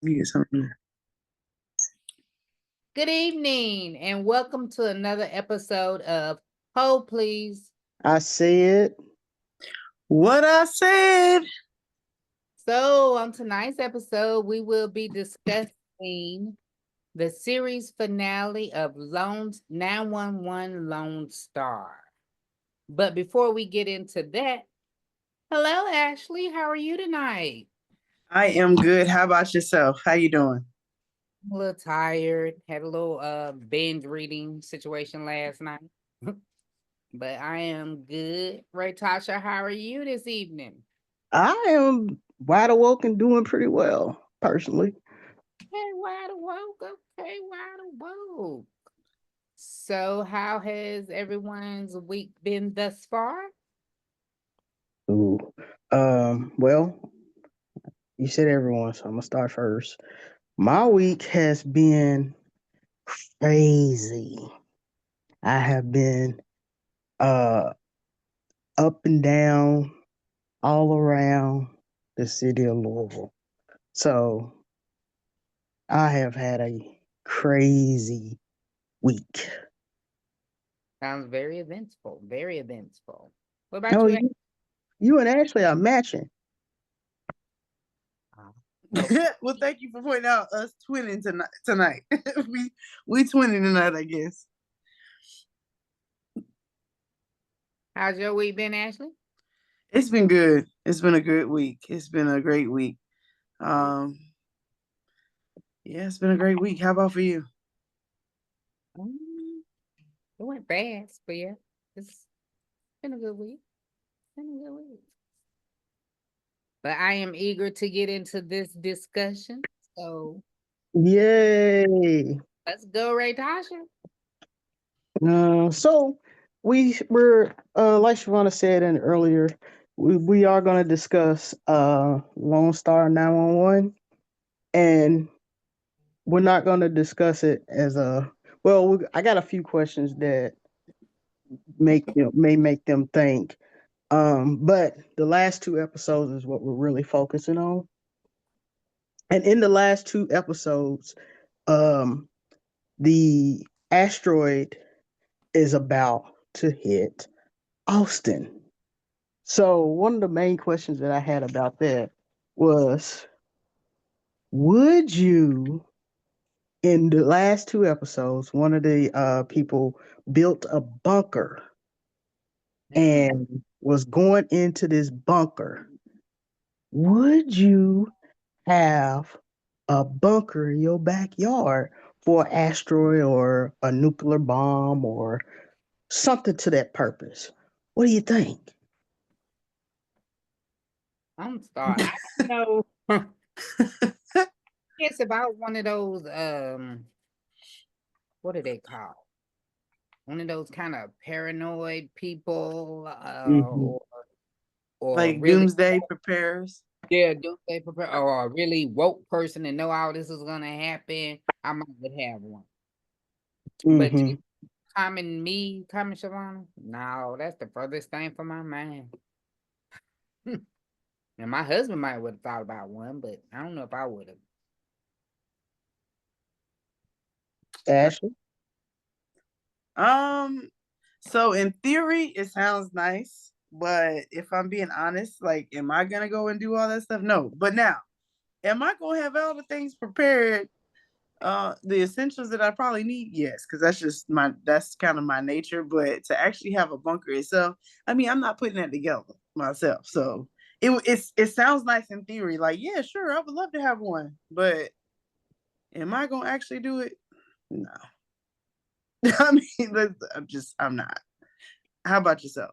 me get something. Good evening, and welcome to another episode of Hold Please. I said, What I said. So, on tonight's episode, we will be discussing the series finale of 911 Lone Star. But before we get into that, hello, Ashley. How are you tonight? I am good. How about yourself? How you doing? I'm a little tired. Had a little binge reading situation last night. But I am good. Ray Tasha, how are you this evening? I am wide awake and doing pretty well, personally. Hey, wide awoke. Okay, wide awoke. So, how has everyone's week been thus far? Ooh. Well, you said everyone, so I'm gonna start first. My week has been crazy. I have been uh up and down all around the city of Louisville. So I have had a crazy week. Sounds very eventful. Very eventful. What about Oh, you? you and Ashley are matching. Well, thank you for pointing out us twinning tonight. we twinning tonight, I guess. How's your week been, Ashley? It's been good. It's been a good week. It's been a great week. Yeah, it's been a great week. How about for you? It went fast, but yeah, it's been a good week. Been a good week. But I am eager to get into this discussion. So Yay. let's go, Ray Tasha. So we're like Shavana said in earlier, we are gonna discuss Lone Star 911, and we're not gonna discuss it as a I got a few questions that may make them think. But the last two episodes is what we're really focusing on. And in the last two episodes, um the asteroid is about to hit Austin. So one of the main questions that I had about that was, would you, in the last two episodes, one of the people built a bunker and was going into this bunker. Would you have a bunker in your backyard for an asteroid or a nuclear bomb or something to that purpose? What do you think? I'm starting. I know. It's about one of those what are they called? One of those kind of paranoid people, Mm-hmm. or Like really, doomsday preparers. yeah, do they prepare, or a really woke person and know all this is gonna happen. I might would have one, but Mm-hmm. just common Shavana, no, that's the furthest thing from my mind. And my husband might would have thought about one, but I don't know if I would have. Ashley? So in theory, it sounds nice, but if I'm being honest, like, am I gonna go and do all that stuff? No. But now, am I gonna have all the things prepared? The essentials that I probably need, yes, because that's kind of my nature. But to actually have a bunker itself, I mean, I'm not putting that together myself. So it sounds nice in theory, like, yeah, sure, I would love to have one, but am I gonna actually do it? No. I mean, I'm not. How about yourself?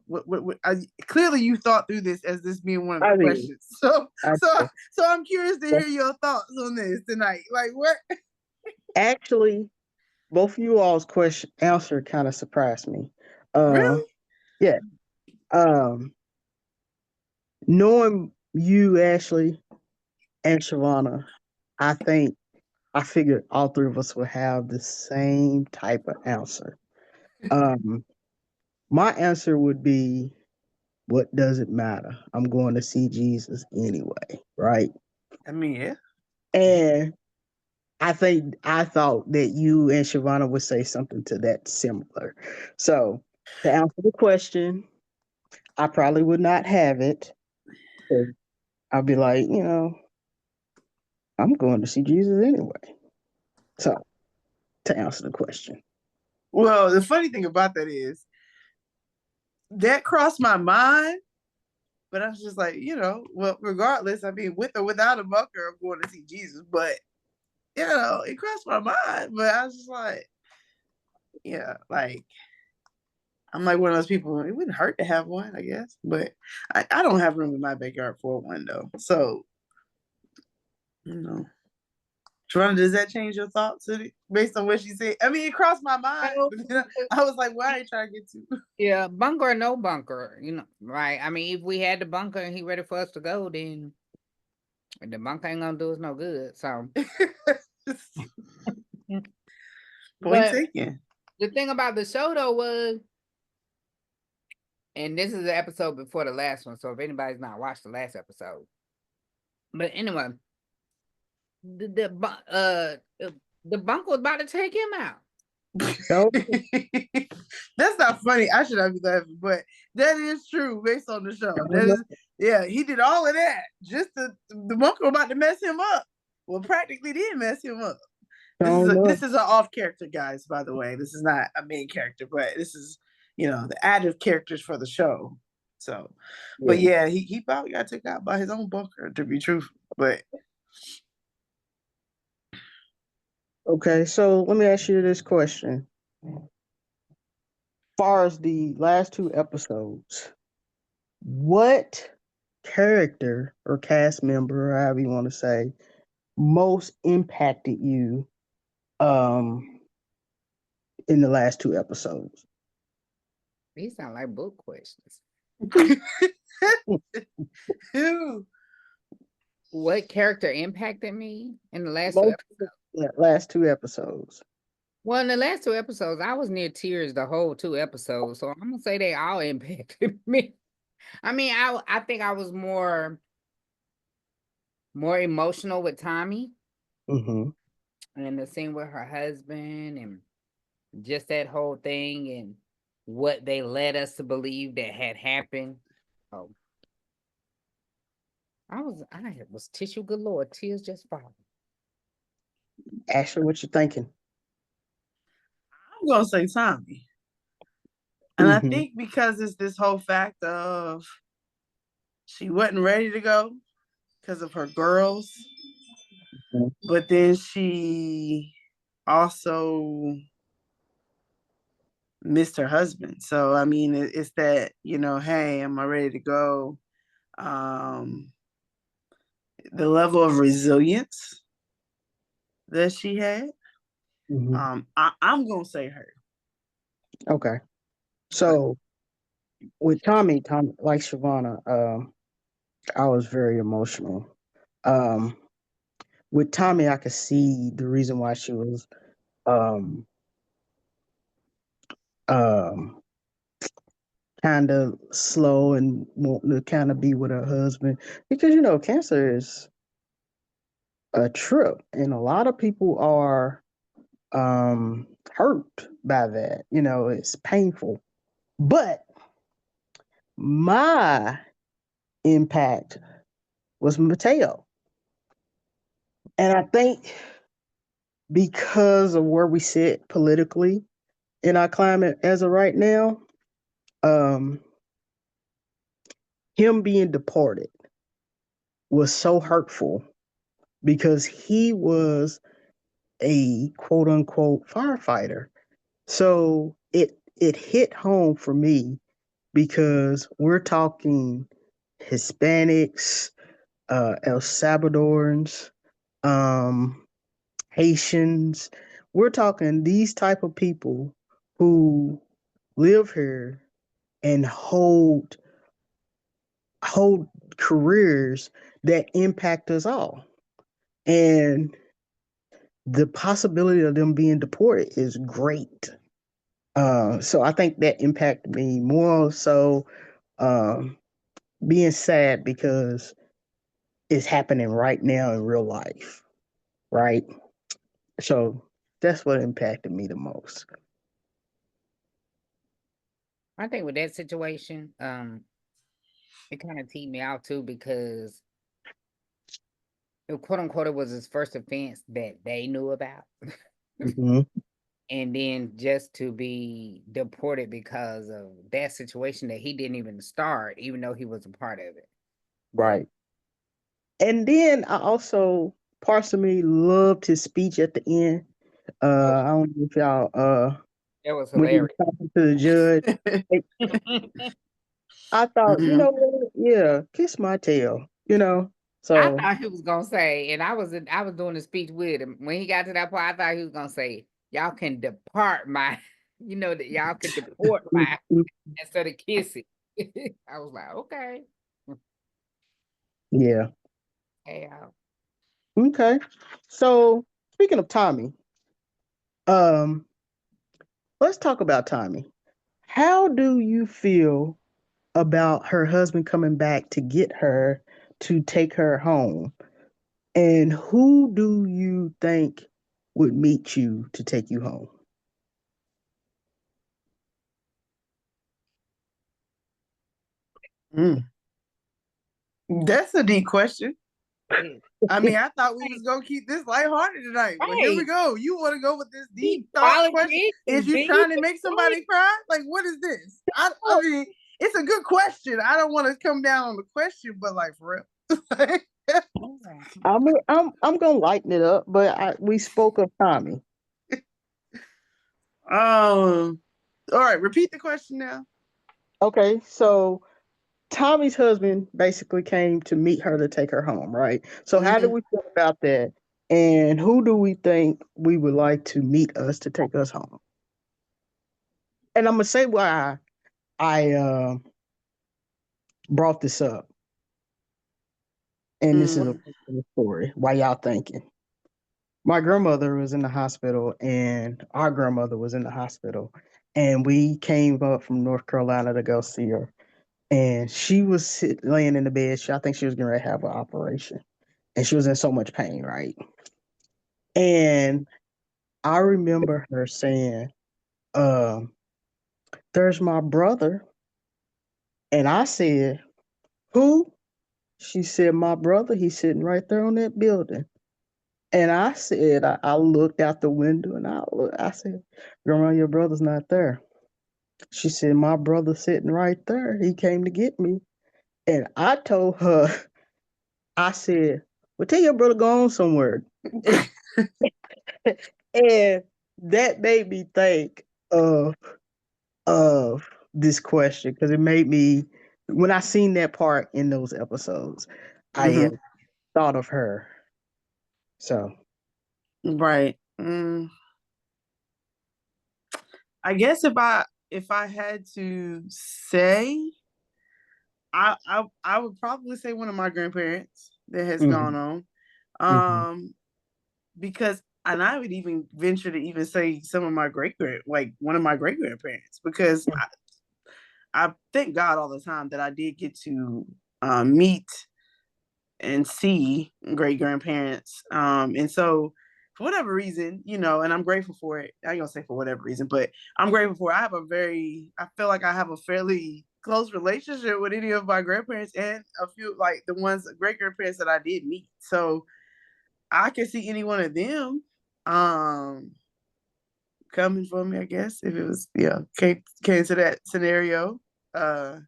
Clearly, you thought through this as this being one of I the mean, questions. So, I, so, so I'm curious to hear your thoughts on this tonight. Like, what? actually, both of you all's question answer kind of surprised me. Uh, Really? yeah. Um, Knowing you, Ashley, and Shavana, I figured all three of us would have the same type of answer. Um, my answer would be, what does it matter? I'm going to see Jesus anyway, right? I mean, yeah. And I thought that you and Shavana would say something to that similar. So to answer the question, I probably would not have it. 'Cause I'll be like, I'm going to see Jesus anyway. So to answer the question. Well, the funny thing about that is that crossed my mind, but I was just like, well, regardless, I mean, with or without a bunker, I'm going to see Jesus. But it crossed my mind, but I was just like, yeah, like I'm like one of those people. It wouldn't hurt to have one, I guess, but I don't have room in my backyard for one though. So, Toronto, does that change your thoughts based on what she said? I mean, it crossed my mind, So, but then I was like, "Why are you trying to get to?" yeah, bunker or no bunker, right? I mean, if we had the bunker and he ready for us to go, then the bunker ain't gonna do us no good. So, Point but taken. the thing about the show though was, and this is the episode before the last one, so if anybody's not watched the last episode, but anyway, the bunker was about to take him out. So, That's not funny. I should not be laughing, but that is true based on the show. Yeah, he did all of that just the bunker about to mess him up. Well, practically did mess him up. This is an off character, guys. By the way, this is not a main character, but this is the added characters for the show. So, but yeah, he probably got taken out by his own bunker, to be truthful. But okay, so let me ask you this question. As far as the last two episodes, what character or cast member, or however you want to say, most impacted you in the last two episodes? These sound like book questions. who? What character impacted me in the last Most, two episodes? last two episodes. Well, in the last two episodes, I was near tears the whole two episodes, so I'm gonna say they all impacted me. I mean, I think I was more emotional with Tommy Mm-hmm. and the scene with her husband and just that whole thing and what they led us to believe that had happened. Oh, I was tissue galore, tears just falling. Ashley, what you thinking? I'm gonna say Tommy. And I think because it's this whole fact of she wasn't ready to go because of her girls, but then she also missed her husband. So I mean, it's that hey, am I ready to go? The level of resilience that she had. I'm gonna say her. Okay. So with Tommy, like Shavana, I was very emotional. With Tommy, I could see the reason why she was um um kind of slow and wanting to kind of be with her husband, because cancer is a trip and a lot of people are hurt by that. It's painful. But my impact was Mateo. And I think because of where we sit politically in our climate as of right now, him being deported was so hurtful because he was a quote unquote firefighter. So it hit home for me because we're talking Hispanics, El Salvadorans, Haitians. We're talking these type of people who live here and hold careers that impact us all. And the possibility of them being deported is great. So I think that impacted me more so being sad because it's happening right now in real life, right? So that's what impacted me the most. I think with that situation, it kind of teed me out too because quote unquote it was his first offense that they knew about. Hmm. And then just to be deported because of that situation that he didn't even start, even though he was a part of it. Right. And then I also, parts of me loved his speech at the end. I don't know if y'all That was when he was hilarious. talking to the judge. I thought, you Mhm. know what? Yeah, kiss my tail, you know. I So thought he was gonna say, and I was doing the speech with him. When he got to that part, I thought he was gonna say, "Y'all can depart my, that y'all can deport my instead of kissing." I was like, okay, yeah. hey, Okay. So speaking of Tommy, um, let's talk about Tommy. How do you feel about her husband coming back to get her to take her home? And who do you think would meet you to take you home? Mm. That's a deep question. yeah. I mean, I thought we was gonna keep this lighthearted tonight, but here we Right. go. You want to go with this deep Deep thought question? Is politics, you deep. trying to make somebody cry? Like, what is this? I mean, it's a good question. I don't want to come down on the question, but like for real. I'm gonna lighten it up, but we spoke of Tommy. All right. Repeat the question now. Okay, so Tommy's husband basically came to meet her to take her home, right? So how do Mhm. we feel about that? And who do we think we would like to meet us to take us home? And I'm gonna say why I brought this up, and this is a Mm. personal story. Why y'all thinking? My grandmother was in the hospital, and our grandmother was in the hospital, and we came up from North Carolina to go see her. And she was laying in the bed. I think she was going to have an operation, and she was in so much pain, right? And I remember her saying, um, "There's my brother," and I said, "Who?" She said, "My brother. He's sitting right there on that building." And I said, I looked out the window and I said, "Grandma, your brother's not there." She said, "My brother's sitting right there. He came to get me." And I told her, I said, "Well, tell your brother go on somewhere." And that made me think of this question because it made me, when I seen that part in those episodes, I Mhm. thought of her. So Right. I guess if I had to say, I would probably say one of my grandparents that has gone mhm, on. mhm, Because and I would even venture to even say some of my like one of my great grandparents, because I thank God all the time that I did get to meet and see great grandparents. And so for whatever reason, and I'm grateful for it. I ain't gonna say for whatever reason, but I'm grateful for it. I feel like I have a fairly close relationship with any of my grandparents and a few like the ones great grandparents that I did meet. So I can see any one of them um coming for me, I guess, if it was came to that scenario. Uh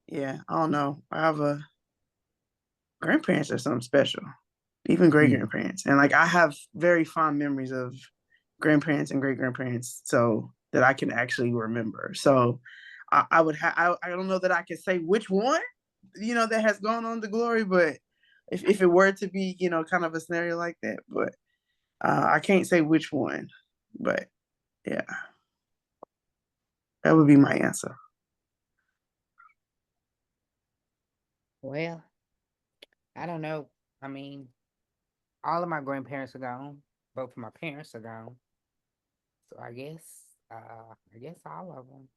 yeah, I don't know. I have a grandparents are something special. Even great mhm. grandparents. And like I have very fond memories of grandparents and great grandparents, so that I can actually remember. So I would I don't know that I can say which one, that has gone on to glory, but if it were to be, kind of a scenario like that, but I can't say which one, but yeah, that would be my answer. Well, I don't know. I mean, all of my grandparents are gone. Both of my parents are gone. So I guess all of them.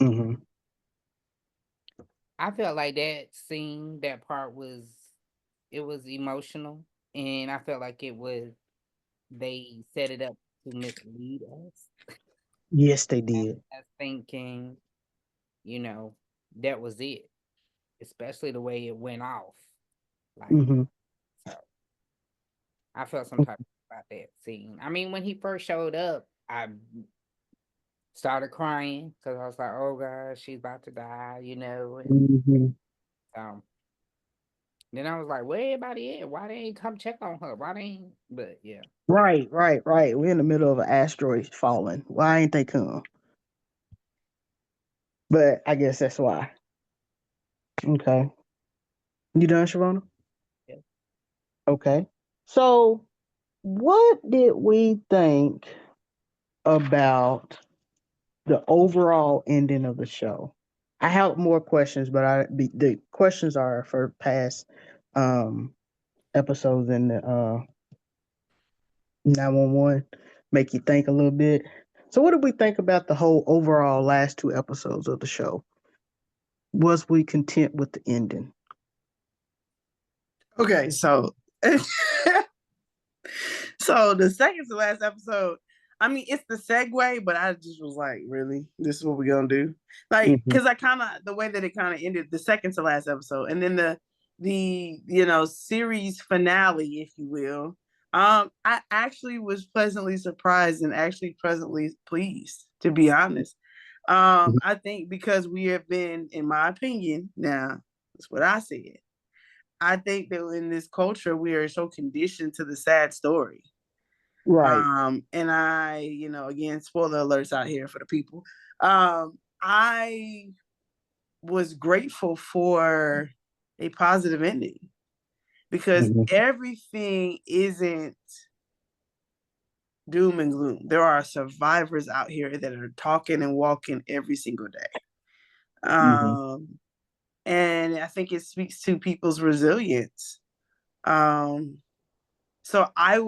Mhm. I felt like that scene, that part it was emotional, and I felt like it would they set it up to mislead us. Yes, they did. As thinking, that was it. Especially the way it went off. Like, Hmm. so I felt some type about that scene. I mean, when he first showed up, I started crying because I was like, "Oh gosh, she's about to die," and Hmm. um, then I was like, "Where everybody at? Why they ain't come check on her? Why they ain't?" But yeah, Right, right, right. We're in the middle of an asteroid falling. Why ain't they come? But I guess that's why. Okay. You done, Sharona? yeah. Okay. So, what did we think about the overall ending of the show? I have more questions, but the questions are for past um episodes in the 911, make you think a little bit. So, what did we think about the whole overall last two episodes of the show? Was we content with the ending? Okay, so so the second to last episode, I mean, it's the segue, but I just was like, really, this is what we're gonna do? Like, Hmm. because I kind of the way that it kind of ended the second to last episode, and then the series finale, if you will. I actually was pleasantly surprised and actually pleasantly pleased, to be honest. I think because we have been, in my opinion, now that's what I said. I think that in this culture we are so conditioned to the sad story. Right. And I, again, spoiler alerts out here for the people. I was grateful for a positive ending because Hmm. everything isn't doom and gloom. There are survivors out here that are talking and walking every single day. Hmm. And I think it speaks to people's resilience. Um, so I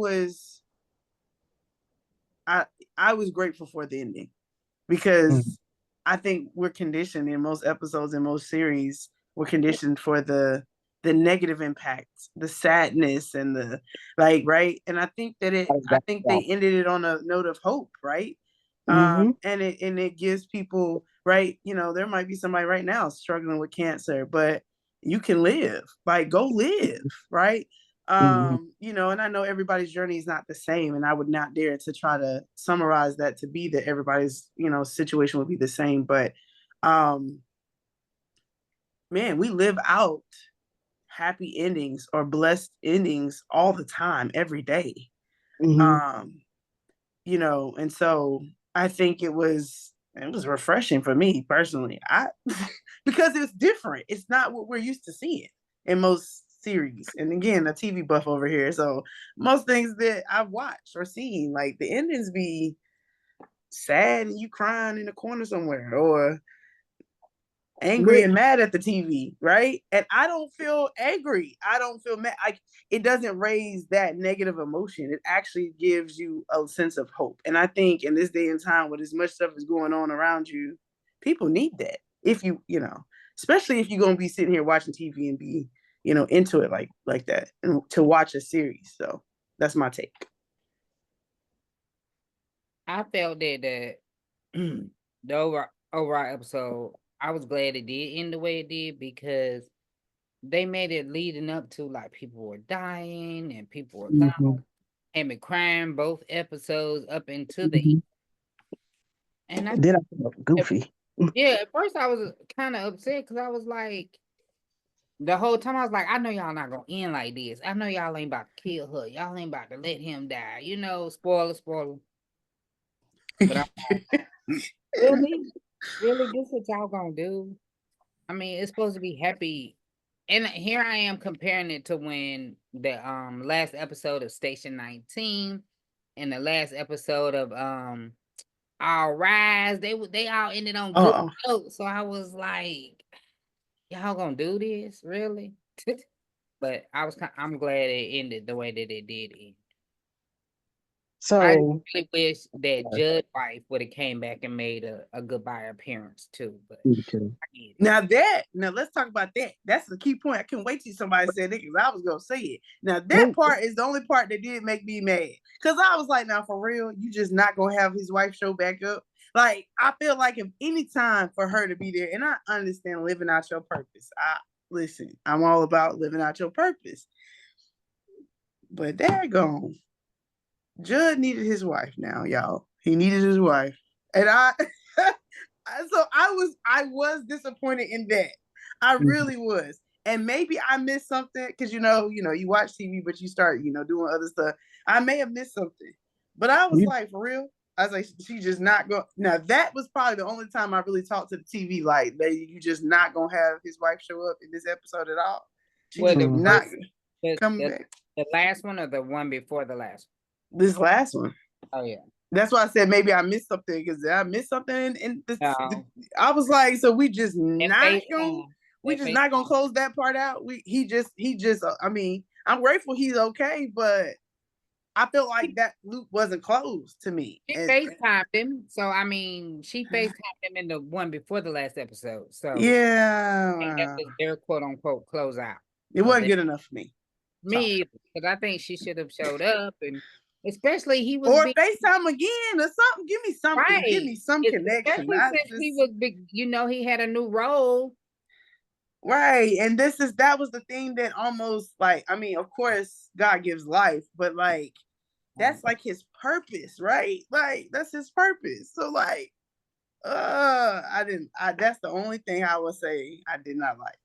I was grateful for the ending because I think we're conditioned in most episodes in most series. We're conditioned for the negative impact, the sadness, and the right. And I think that I think they ended it on a note of hope, right? Hmm. And it gives people right. There might be somebody right now struggling with cancer, but you can live. Like go live, right? Hmm. And I know everybody's journey is not the same, and I would not dare to try to summarize that to be that everybody's, situation would be the same. But um, man, we live out happy endings or blessed endings all the time, every day. Hmm. Um, and so I think it was refreshing for me personally. I because it's different. It's not what we're used to seeing in most series. And again, a TV buff over here. So most things that I've watched or seen, like the endings be sad and you crying in the corner somewhere, or angry But and mad at the TV, right? And I don't feel angry. I don't feel mad. It doesn't raise that negative emotion. It actually gives you a sense of hope. And I think in this day and time, with as much stuff is going on around you, people need that. If especially if you're gonna be sitting here watching TV and be, into it like that, and to watch a series. So that's my take. I felt that the overall episode, I was glad it did end the way it did because they made it leading up to like people were dying and people were gone hmm and been crying both episodes up into the hmm and I then I felt goofy. yeah, at first I was kind of upset because I was like the whole time I was like, I know y'all not gonna end like this. I know y'all ain't about to kill her. Y'all ain't about to let him die. Spoiler, spoiler. But I'm really, really, this what y'all gonna do? I mean, it's supposed to be happy. And here I am comparing it to when the last episode of Station 19 and the last episode of All Rise, they all ended on good Oh, notes. So I was like, y'all gonna do this? Really? But I'm glad it ended the way that it did end. So really wish that Judd's wife would have came back and made a goodbye appearance too. But me too. I get it. Now let's talk about that. That's the key point. I can't wait till somebody said it because I was gonna say it. Now that part is the only part that did make me mad. Cause I was like, now for real, you just not gonna have his wife show back up. Like, I feel like if any time for her to be there, and I understand living out your purpose. Listen, I'm all about living out your purpose. But daggone, Judd needed his wife now, y'all. He needed his wife. And so I was disappointed in that. I really was. And maybe I missed something because you watch TV, but you start, doing other stuff. I may have missed something. But I was like, for real? I was like, she just not going. Now, that was probably the only time I really talked to the TV, like, you just not going to have his wife show up in this episode at all. She Well, just not the, coming back. the last one or the one before the last This last one. one? Oh, yeah. That's why I said maybe I missed something because I missed something in this. No. I was like, so we just That not FaceTime. going. We That just not gonna FaceTime. close that part out. He just. I mean, I'm grateful he's okay, but I feel like that loop wasn't closed to me. She And- FaceTimed him. So, I mean, she FaceTimed him in the one before the last episode. So, I think yeah, that was their quote unquote closeout. it wasn't good enough for me. Me, because I think she should have showed up, and especially he was Or being, FaceTime again or something. Give me something. Right. Give me some connection. especially since he was big. He had a new role. Right. And that was the thing that almost like, I mean, of course, God gives life, but like, that's like his purpose, right? Like, that's his purpose. So like, that's the only thing I would say I did not like.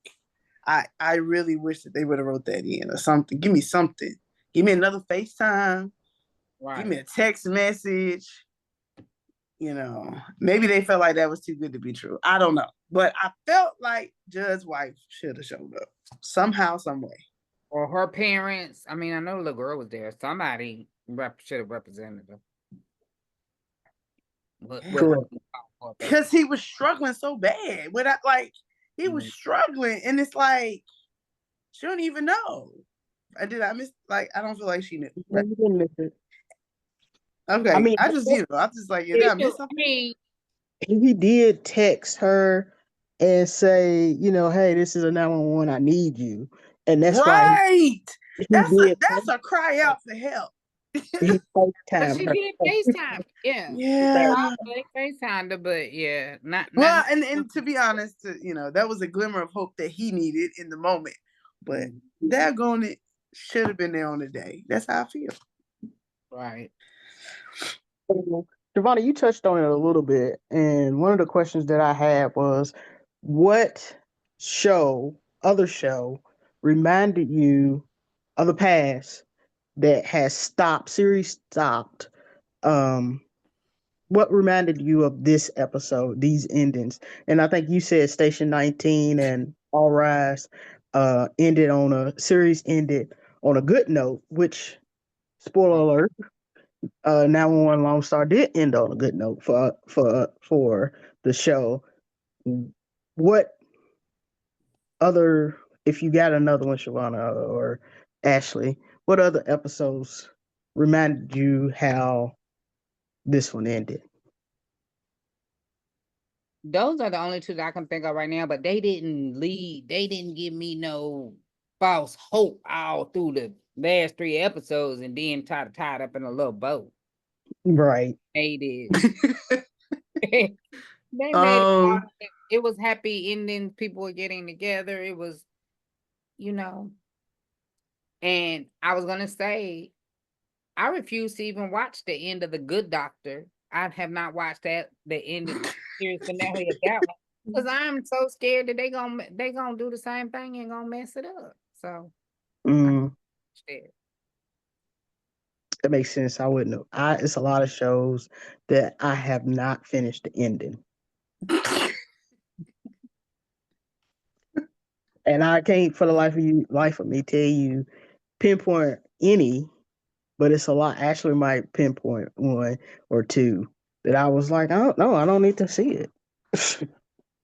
I really wish that they would have wrote that in or something. Give me something. Give me another FaceTime. Right. Give me a text message. Maybe they felt like that was too good to be true. I don't know. But I felt like Judd's wife should have showed up somehow, some way. Or her parents. I mean, I know the little girl was there. Somebody should have represented her. Because he was struggling so bad. He was struggling. And it's like, she don't even know. Did I miss? Like, I don't feel like she knew. You didn't miss it. Okay. I mean, I'm just like, did I miss something? He did text her and say, hey, this is a 911. I need you. And that's right. why That's a cry out for help. he But she did FaceTime. Yeah. Yeah. They FaceTimed her, but yeah, not Well, and to be honest, that was a glimmer of hope that he needed in the moment. But daggone it, should have been there on the day. That's how I feel. right. Giovanna, you touched on it a little bit, and one of the questions that I had was, what other show, reminded you of the past that has series stopped? What reminded you of this episode, these endings? And I think you said Station 19 and All Rise ended on a good note, which, spoiler alert, 911 Lone Star did end on a good note for the show. What other, if you got another one, Shavonna or Ashley, what other episodes reminded you how this one ended? Those are the only two that I can think of right now, but they didn't give me no false hope all through the last 3 episodes and then try to tie it up in a little bow. Right. They did. They made it was happy endings. People were getting together. It was, and I was gonna say, I refuse to even watch the end of The Good Doctor. I have not watched the end of the series finale of that one because I'm so scared that they gonna do the same thing and gonna mess it up. So that makes sense. I wouldn't know. It's a lot of shows that I have not finished the ending. And I can't for the life of me tell you pinpoint any, but it's a lot. Ashley might pinpoint one or two that I was like, I don't know, I don't need to see it.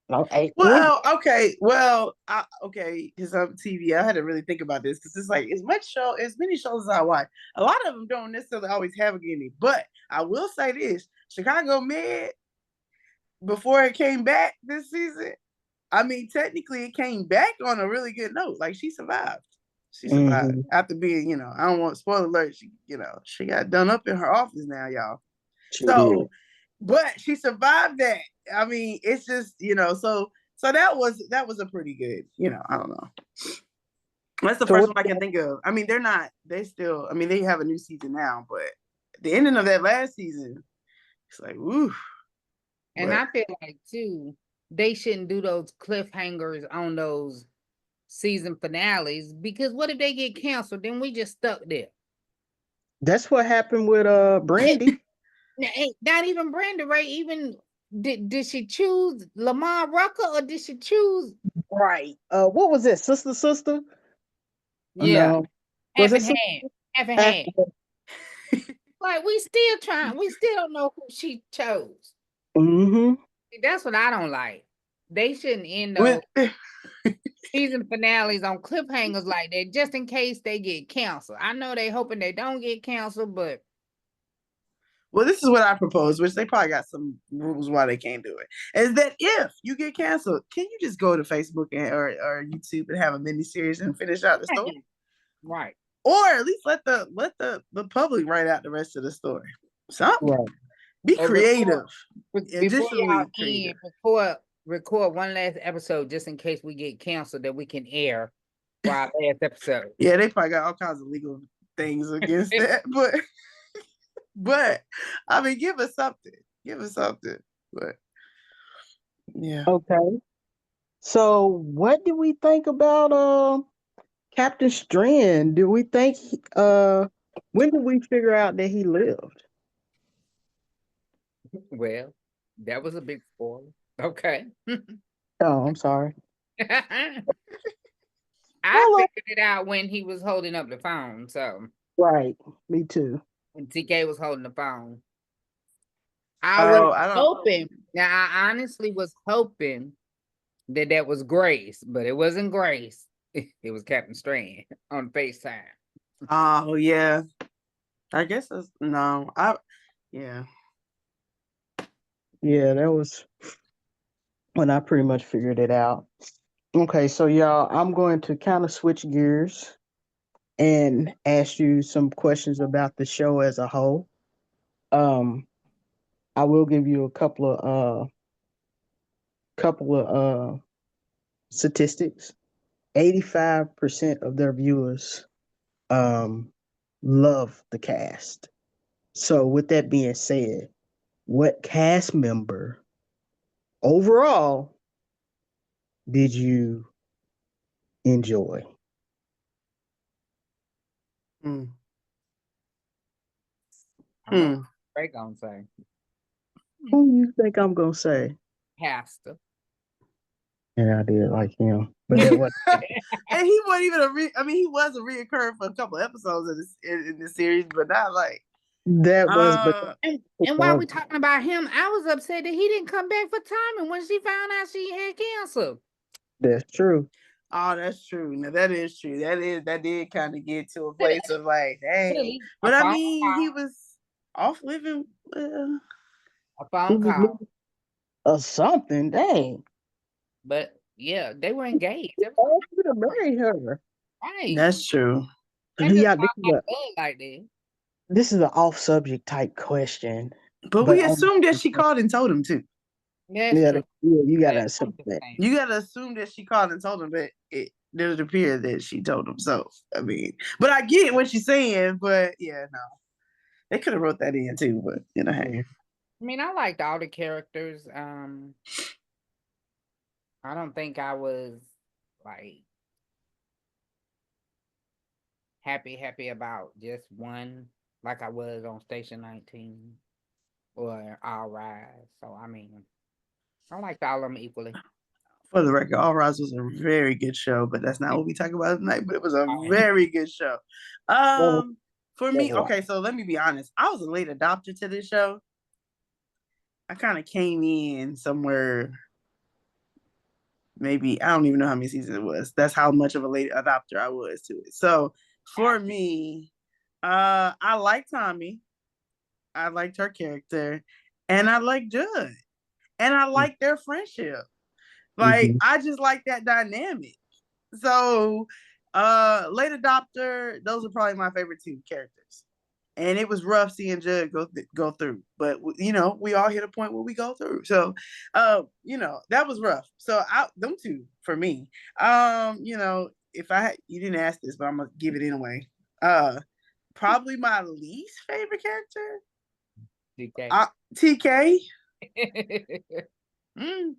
No, hey, Well, okay, okay, because on TV, I had to really think about this because it's like as many shows as I watch, a lot of them don't necessarily always have a ending. But I will say this: Chicago Med, before it came back this season, I mean, technically, it came back on a really good note. Like she survived. She survived after being, I don't want spoiler alert. She got done up in her office now, y'all. she So, did. but she survived that. I mean, it's just, so that was a pretty good, I don't know. That's the So first what, one I can think of. I mean, they have a new season now, but the ending of that last season, it's like, ooh. And I feel like too, they shouldn't do those cliffhangers on those season finales because what if they get canceled? Then we just stuck there. that's what happened with Brandy. Not even Brenda Ray. Even did she choose Lamar Rucker or did she choose? Right. What was it? Sister? Yeah, No. half Was it and half, half and half? half. Like we still trying. We still don't know who she chose. Mm-hmm. That's what I don't like. They shouldn't end With, those season finales on cliffhangers like that, just in case they get canceled. I know they hoping they don't get canceled, but well, this is what I propose, which they probably got some rules why they can't do it. Is that if you get canceled, can you just go to Facebook or YouTube and have a mini series and finish out the story? right. Or at least let the public write out the rest of the story. Something. Right. Be Or creative. before y'all Creative. end, record one last episode just in case we get canceled that we can air for our last episode. Yeah, they probably got all kinds of legal things against that, but I mean, give us something. Give us something. But yeah. Okay. So what do we think about Captain Strand? Do we think when did we figure out that he lived? Well, that was a big spoiler. Okay. Oh, I'm sorry. I Well, figured it out when he was holding up the phone. So right. Me too. when TK was holding the phone. I was I don't hoping. Now I honestly was hoping that was Grace, but it wasn't Grace. It was Captain Strand on FaceTime. Oh yeah. I guess it's no. Yeah. Yeah, that was when I pretty much figured it out. Okay, so y'all, I'm going to kind of switch gears and ask you some questions about the show as a whole. Um, I will give you a couple of statistics. 85% of their viewers love the cast. So with that being said, what cast member overall did you enjoy? Hmm. I know what Ray gonna say. Who do you think I'm gonna say? Pastor. Yeah, I did like him, but that was And he wasn't even he was a reoccurring for a couple episodes of this in the series, but not like that was. But And while we talking about him, I was upset that he didn't come back for Tommy when she found out she had cancer. that's true. oh, that's true. Now that is true. That did kind of get to a place of like, dang. But A I phone mean, he call. was off living. A phone call. Or something. Dang. But yeah, they were engaged. It Oh, was you to marry her. right. That's true. They just Yeah, talk about love like that. this is an off-subject type question, But but we assumed that she called and told him too. That's yeah, true. you gotta But assume I'm just that. saying. You gotta assume that she called and told him, but it didn't appear that she told him. So I mean, but I get what she's saying. But yeah, no, they could have wrote that in too. But hey. I mean, I liked all the characters. I don't think I was like happy about just one like I was on Station 19 or All Rise. So I mean, I liked all of them equally. For the record, All Rise was a very good show, but that's not what we talk about tonight. But it was a very good show. For me, okay, so let me be honest. I was a late adopter to this show. I kind of came in somewhere maybe I don't even know how many seasons it was. That's how much of a late adopter I was to it. So for me, I like Tommy. I liked her character, and I like Judd, and I like their friendship. Like Mm-hmm. I just like that dynamic. So late adopter, those are probably my favorite two characters. And it was rough seeing Judd go through, but you know we all hit a point where we go through. So, you know that was rough. So them two for me. You know, if you didn't ask this, but I'm gonna give it anyway. Probably my least favorite character, TK. TK. Mm.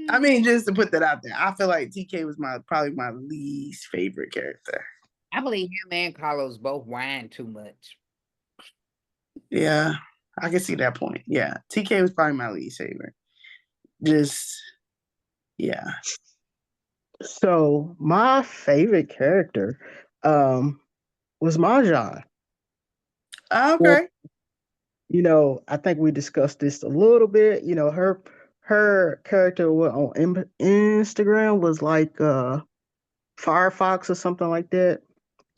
I mean, just to put that out there, I feel like TK was probably my least favorite character. I believe him and Carlos both whine too much. Yeah, I can see that point. Yeah, TK was probably my least favorite. Just yeah. So my favorite character was Mahjong. Well, Okay. I think we discussed this a little bit. Her character on Instagram was like Firefox or something like that.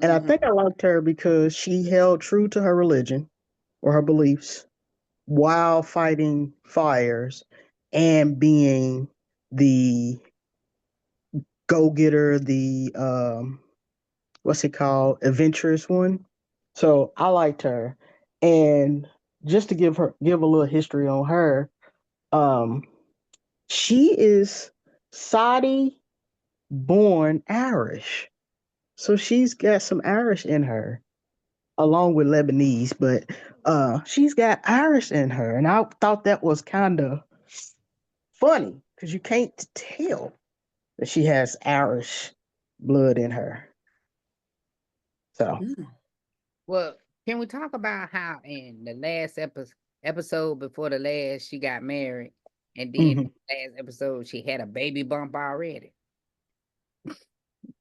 And I Mm-hmm. think I liked her because she held true to her religion or her beliefs while fighting fires and being the go-getter, the what's it called? Adventurous one. So I liked her. And just to give a little history on her, um, she is Saudi born Irish. So she's got some Irish in her, along with Lebanese, but she's got Irish in her. And I thought that was kind of funny because you can't tell that she has Irish blood in her. So Mm. Well, can we talk about how in the last episode before the last she got married, and then mhm. last episode she had a baby bump already?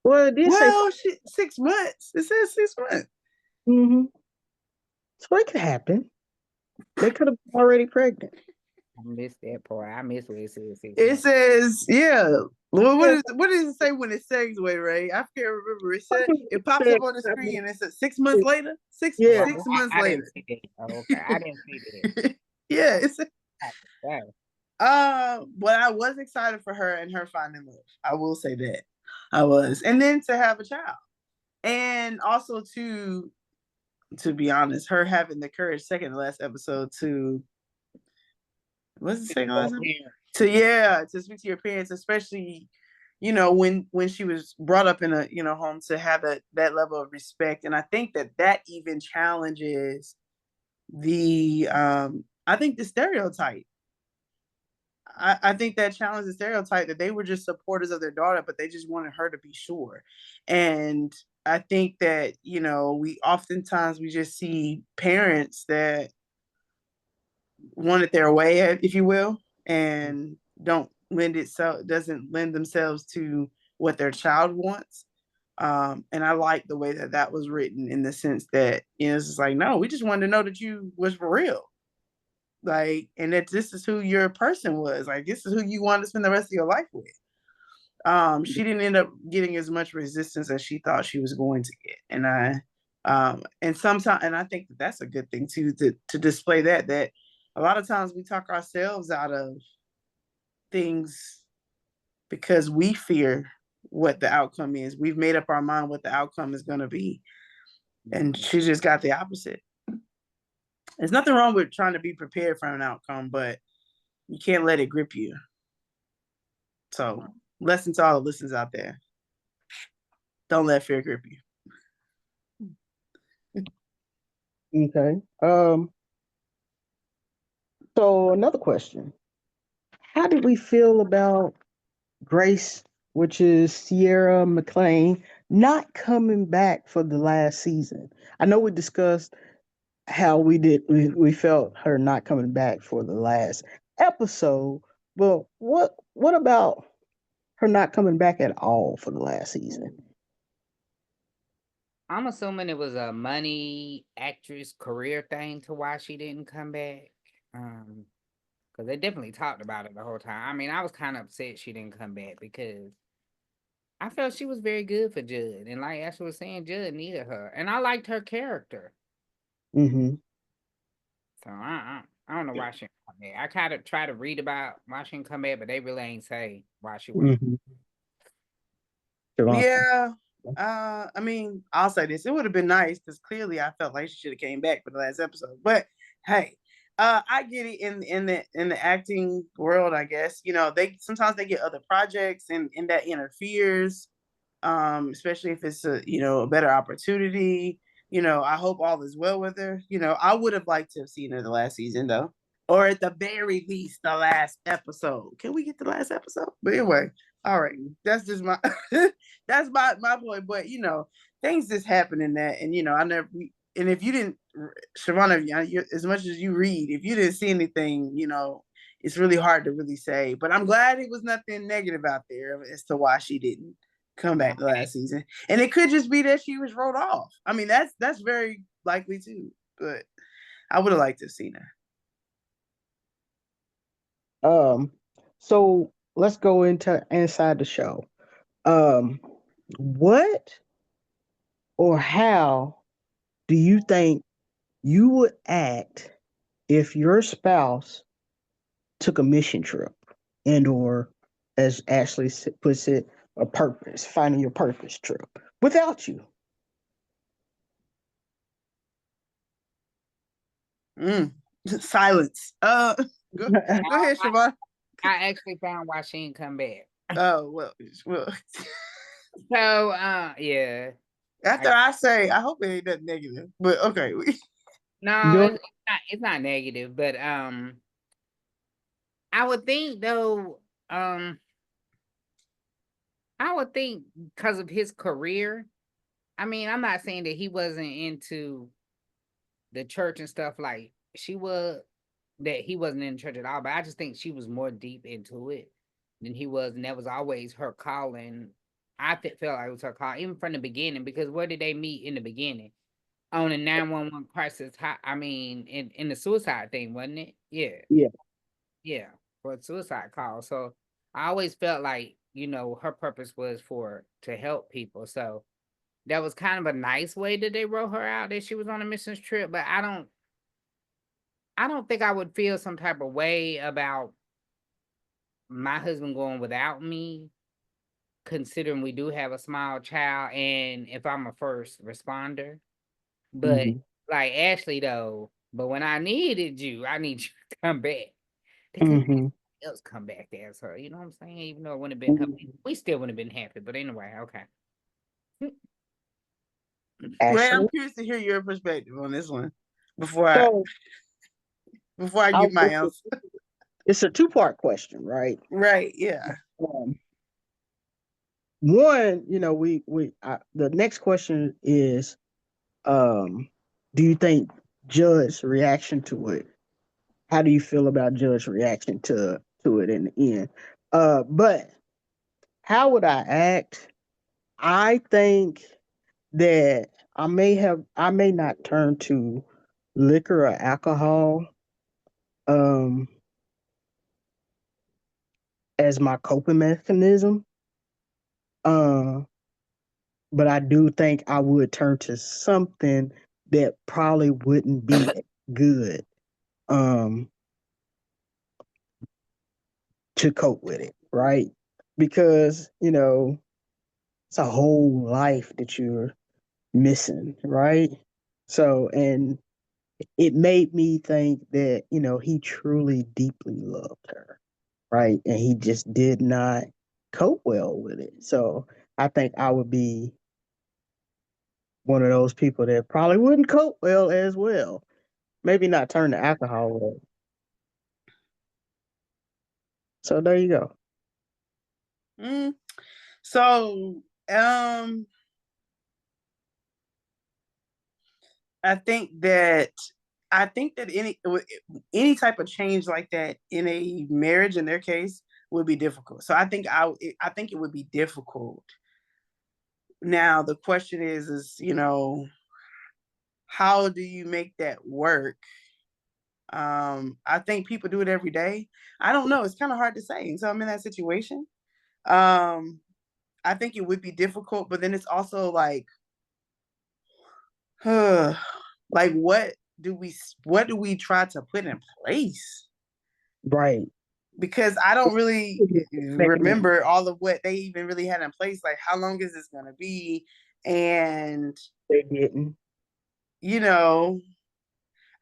Well, it did say Well, 6 months. It says 6 months. mhm. So it could happen. They could have been already pregnant. I missed that part. I missed what it said 6 months. It says, yeah. Well, what does it say when it segues, Ray? I can't remember. It pops up on the screen and it says 6 months later. Six Yeah. six months I later. didn't see that. Oh, okay, I didn't see that. Yeah. It's Okay. but I was excited for her and her finding love. I will say that. I was. And then to have a child. And also to be honest, her having the courage, second to last episode, to what's the second last to speak to your parents, especially when she was brought up in a home, to have that level of respect. And I think that even challenges the I think the stereotype. I think that challenged the stereotype that they were just supporters of their daughter, but they just wanted her to be sure. And I think that we just see parents that want it their way, if you will, and don't doesn't lend themselves to what their child wants. And I like the way that was written, in the sense that it's just like, no, we just wanted to know that you was for real, like, and that this is who your person was, like this is who you want to spend the rest of your life with. She didn't end up getting as much resistance as she thought she was going to get, and I think that's a good thing too, to display that a lot of times we talk ourselves out of things because we fear what the outcome is. We've made up our mind what the outcome is going to be, and she just got the opposite. There's nothing wrong with trying to be prepared for an outcome, but you can't let it grip you. So, lesson to all the listeners out there: don't let fear grip you. Okay. So another question. How did we feel about Grace, which is Sierra McLean, not coming back for the last season? I know we discussed how we felt her not coming back for the last episode, but what about her not coming back at all for the last season? I'm assuming it was a money actress career thing to why she didn't come back. Um, because they definitely talked about it the whole time. I mean, I was kind of upset she didn't come back because I felt she was very good for Judd, and like Ashley was saying, Judd needed her, and I liked her character. Mm-hmm. So I don't know why she didn't come back. I kind of try to read about why she didn't come back, but they really ain't say why she wasn't. Mm-hmm. Javante. Yeah. I mean, I'll say this. It would have been nice because clearly I felt like she should have came back for the last episode. But hey, I get it in the acting world, I guess. You know, they sometimes they get other projects and that interferes. Especially if it's a better opportunity. You know, I hope all is well with her. You know, I would have liked to have seen her the last season though. Or at the very least the last episode. Can we get the last episode? But anyway, all right. That's just my that's my point. But things just happen in that. And I never and if you didn't, Shavonna, as much as you read, if you didn't see anything, it's really hard to really say. But I'm glad it was nothing negative out there as to why she didn't come back the last season. And it could just be that she was wrote off. I mean, that's very likely too. But I would have liked to have seen her. So let's go into inside the show. What or how do you think you would act if your spouse took a mission trip or, as Ashley puts it, a purpose, finding your purpose trip without you? Silence. Go ahead, Siobhan. I actually found why she didn't come back. Oh well. So yeah. After I say, I hope it ain't that negative, but okay. No, it's not negative, but I would think though, I would think because of his career. I mean, I'm not saying that he wasn't into the church and stuff like she was, that he wasn't in church at all, but I just think she was more deep into it than he was, and that was always her calling. I felt like it was her call, even from the beginning, because where did they meet in the beginning? On a 911 crisis. I mean, in the suicide thing, wasn't it? Yeah. Yeah. Yeah. For a suicide call. So I always felt like, her purpose was to help people. So that was kind of a nice way that they wrote her out that she was on a missions trip. But I don't think I would feel some type of way about my husband going without me, considering we do have a small child and if I'm a first responder. But like Ashley though, but when I needed you, I need you to come back. They could else come back as her. You know what I'm saying? Even though it wouldn't have been her, we still wouldn't have been happy. But anyway, okay. Well, I'm curious to hear your perspective on this one before I give my answer. It's a two-part question, right? Right. Yeah. One, the next question is, do you think Judd's reaction to it? How do you feel about Judd's reaction to it in the end? But how would I act? I think that I may not turn to liquor or alcohol as my coping mechanism. But I do think I would turn to something that probably wouldn't be good to cope with it, right? Because, it's a whole life that you're missing, right? So, and it made me think that, he truly deeply loved her, right? And he just did not cope well with it. So I think I would be one of those people that probably wouldn't cope well as well. Maybe not turn to alcohol. So there you go. So, I think that any type of change like that in a marriage, in their case, would be difficult. So I think it would be difficult. Now the question is, how do you make that work I think people do it every day. I don't know. It's kind of hard to say. So I'm in that situation. Um, I think it would be difficult, but then it's also like, like what do we try to put in place? Right. Because I don't really Mechanism. remember all of what they even really had in place. Like, how long is this going to be? And, They didn't. you know,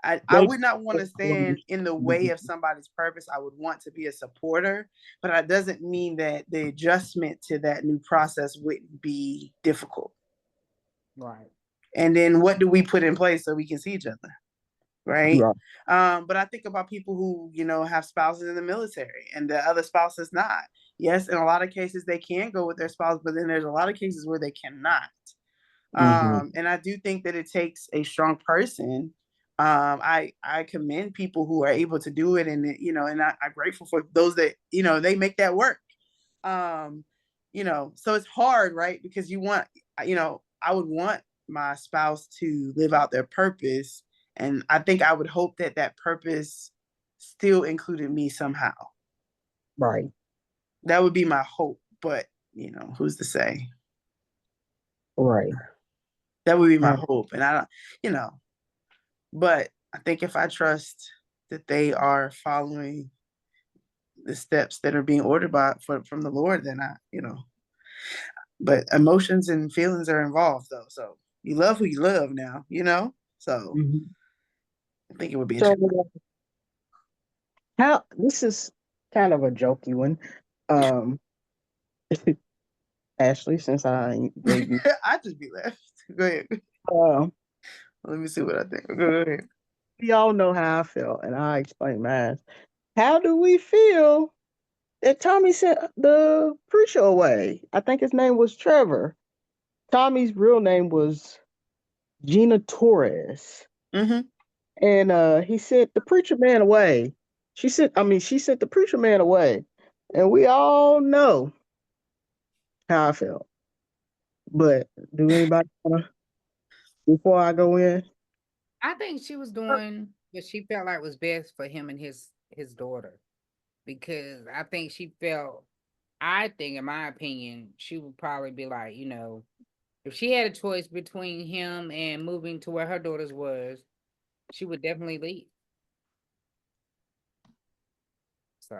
I They would not want to stand in the way of somebody's purpose. I would want to be a supporter, but that doesn't mean that the adjustment to that new process wouldn't be difficult. Right. And then what do we put in place so we can see each other? Right. Right. But I think about people who, have spouses in the military and the other spouse is not. Yes, in a lot of cases they can go with their spouse, but then there's a lot of cases where they cannot. And I do think that it takes a strong person. I commend people who are able to do it, and and I'm grateful for those that they make that work. So it's hard, right? Because I would want my spouse to live out their purpose, and I think I would hope that that purpose still included me somehow. Right. That would be my hope, but who's to say? Right. That would be my Right. hope, and I don't, but I think if I trust that they are following the steps that are being ordered from the Lord, then but emotions and feelings are involved though. So you love who you love now, So I think it would be So interesting. how this is kind of a jokey one. Um Ashley, since I gave you I just be left. Go ahead. um Let me see what I think. Go ahead. we all know how I felt and I explained mine. How do we feel that Tommy sent the preacher away? I think his name was Trevor. Tommy's real name was Gina Torres. Mm-hmm. And he sent the preacher man away. She sent the preacher man away. And we all know how I felt. But do anybody wanna before I go in? I think she was doing what she felt like was best for him and his daughter. Because I think in my opinion, she would probably be like, if she had a choice between him and moving to where her daughters was, she would definitely leave. So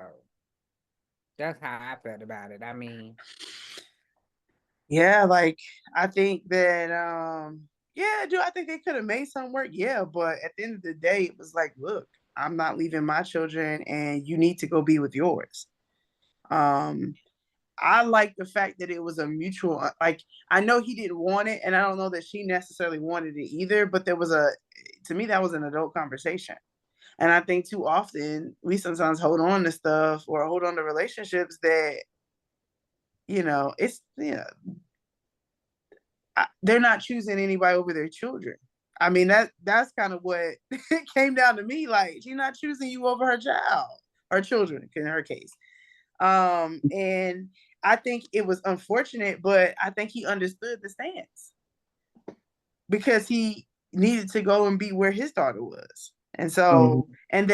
that's how I felt about it. I mean, Yeah, like I think that yeah, I think they could have made something work. Yeah, but at the end of the day, it was like, look, I'm not leaving my children and you need to go be with yours. Um I like the fact that it was a mutual, like I know he didn't want it, and I don't know that she necessarily wanted it either, but to me, that was an adult conversation. And I think too often we sometimes hold on to stuff or hold on to relationships that, it's, they're not choosing anybody over their children. I mean, that's kind of what it came down to me. Like, she's not choosing you over her child, her children, in her case. And I think it was unfortunate, but I think he understood the stance because he needed to go and be where his daughter was. And so, and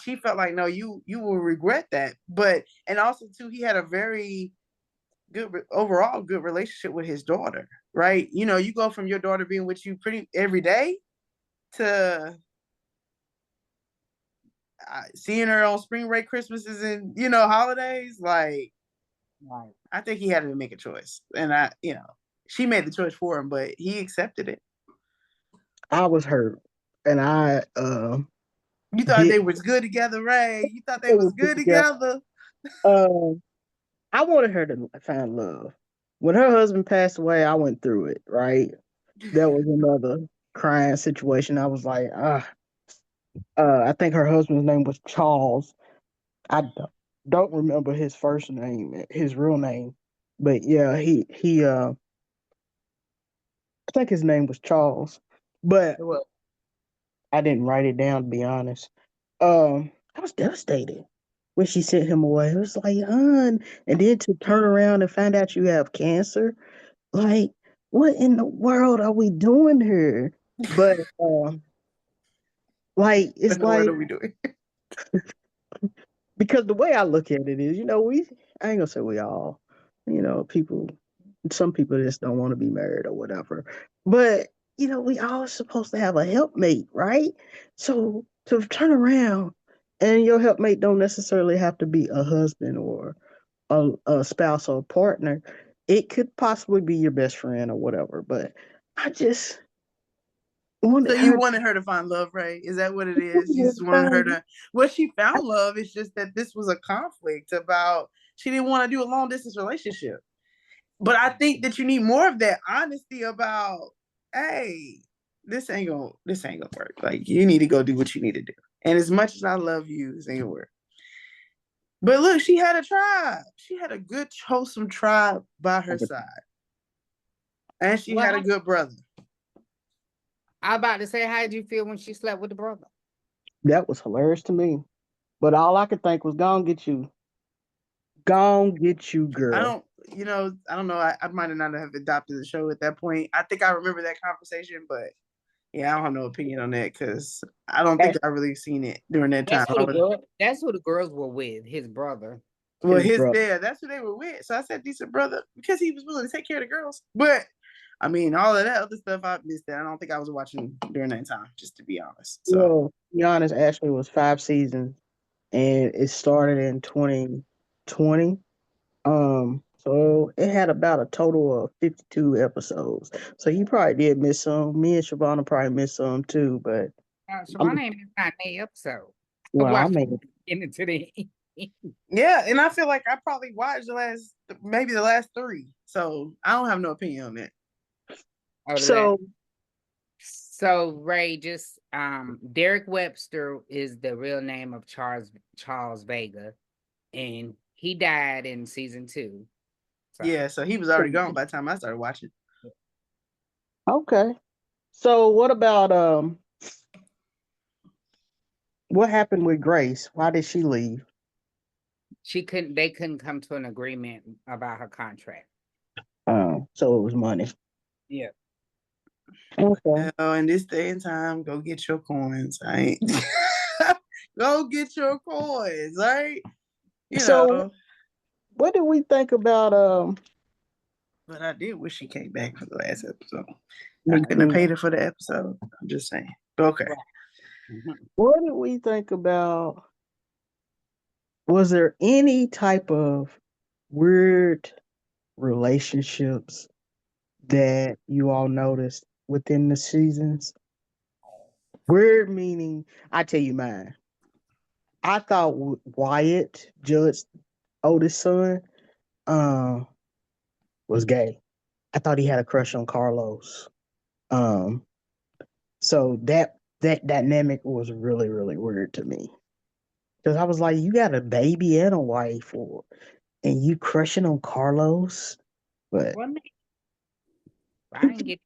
she felt like, no, you will regret that. But, and also too, he had a very overall good relationship with his daughter, right? You go from your daughter being with you pretty every day to seeing her on spring break, Christmases, and holidays. Like, right. I think he had to make a choice, and she made the choice for him, but he accepted it. I was hurt, and I You thought did they was good together, Ray? You thought they it was was good together. together? I wanted her to find love. When her husband passed away, I went through it. Right, that was another crying situation. I was like, I think her husband's name was Charles. I don't remember his first name, his real name, but yeah, I think his name was Charles, but I didn't write it down to be honest. I was devastated when she sent him away. It was like, hun, and then to turn around and find out you have cancer, like, what in the world are we doing here? But Like, What it's in the world like, are we doing? because the way I look at it is, I ain't gonna say we all, people, some people just don't want to be married or whatever. But, we all supposed to have a helpmate, right? So to turn around and your helpmate don't necessarily have to be a husband or a spouse or a partner. It could possibly be your best friend or whatever. But I just So wanted you her wanted her to find love, right? Is that what it is? You to just wanted her find. to. Well, she found love. It's just that this was a conflict about she didn't want to do a long distance relationship. But I think that you need more of that honesty about, hey, this ain't gonna work. Like you need to go do what you need to do. And as much as I love you, this ain't gonna work. But look, she had a tribe. She had a good, wholesome tribe by her side, and she Well, had a good brother. I about to say, how did you feel when she slept with the brother? That was hilarious to me. But all I could think was, go on, get you. Go on, get you, I girl. don't, I don't know. I might not have adopted the show at that point. I think I remember that conversation, but yeah, I don't have no opinion on that because I don't think That's I really seen it during that time. That's who the girls were with, his brother. Well, his brother. that's who they were with. So I said decent brother because he was willing to take care of the girls. But I mean, all of that other stuff I missed that. I don't think I was watching during that time, just to be honest. So Well, to be honest, actually, it was 5 seasons, and it started in 2020. So it had about a total of 52 episodes. So you probably did miss some. Me and Shavonna probably missed some too, but I'm Shavana ain't missed not an episode. well, I Watch mean, into the yeah, and I feel like I probably watched maybe the last three. So I don't have no opinion on that. so So Ray, just Derek Webster is the real name of Charles Vega, and he died in season 2. So. Yeah, so he was already gone by the time I started watching. okay. So what about what happened with Grace? Why did she leave? They couldn't come to an agreement about her contract. So it was money. Yeah. Okay. Well, in this day and time, go get your coins. Right? Go get your coins, right? So what do we think about But I did wish she came back for the last episode. I me couldn't have too. paid her for the episode. I'm just saying. Okay. What do we think about, was there any type of weird relationships that you all noticed within the seasons? Weird meaning, I tell you mine. I thought Wyatt, Judge's oldest son, uh, was gay. I thought he had a crush on Carlos. Um, so that dynamic was really, really weird to me. Because I was like, you got a baby and a wife, and you crushing on Carlos. But Well, I didn't get